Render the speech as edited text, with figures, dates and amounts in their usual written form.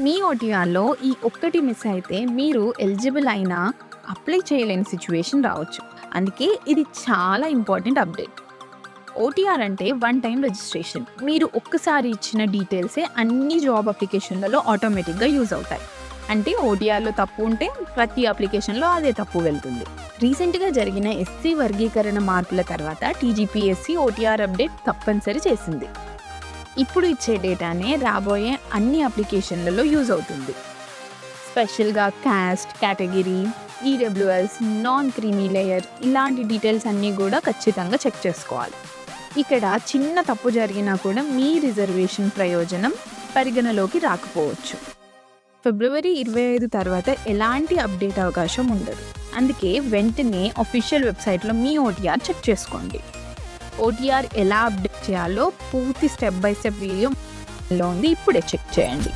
మీ ఓటీఆర్‌లో ఈ ఒక్కటి మిస్ అయితే మీరు ఎలిజిబుల్ అయినా అప్లై చేయలేని సిట్యుయేషన్ రావచ్చు. అందుకే ఇది చాలా ఇంపార్టెంట్ అప్డేట్. ఓటీఆర్ అంటే వన్ టైమ్ రిజిస్ట్రేషన్. మీరు ఒక్కసారి ఇచ్చిన డీటెయిల్సే అన్ని జాబ్ అప్లికేషన్‌లలో ఆటోమేటిక్‌గా యూజ్ అవుతాయి. అంటే ఓటీఆర్‌లో తప్పు ఉంటే ప్రతి అప్లికేషన్‌లో అదే తప్పు వెళ్తుంది. రీసెంట్‌గా జరిగిన ఎస్సీ వర్గీకరణ మార్పుల తర్వాత టీజీపీఎస్సీ ఓటీఆర్ అప్డేట్ తప్పనిసరి చేసింది. ఇప్పుడు ఇచ్చే డేటానే రాబోయే అన్ని అప్లికేషన్లలో యూజ్ అవుతుంది. స్పెషల్‌గా caste, category, EWS, non creamy layer ఇలాంటి డీటెయిల్స్ అన్నీ కూడా ఖచ్చితంగా చెక్ చేసుకోవాలి. ఇక్కడ చిన్న తప్పు జరిగినా కూడా మీ రిజర్వేషన్ ప్రయోజనం పరిగణలోకి రాకపోవచ్చు. ఫిబ్రవరి 25 తర్వాత ఎలాంటి అప్డేట్ అవకాశం ఉండదు. అందుకే వెంటనే అఫీషియల్ వెబ్సైట్లో మీ ఓటీఆర్ చెక్ చేసుకోండి. ఓటీఆర్ ఎలా అప్డేట్ చేయాలో పూర్తి స్టెప్ బై స్టెప్ వీడియోలో ఉంది. ఇప్పుడే చెక్ చేయండి.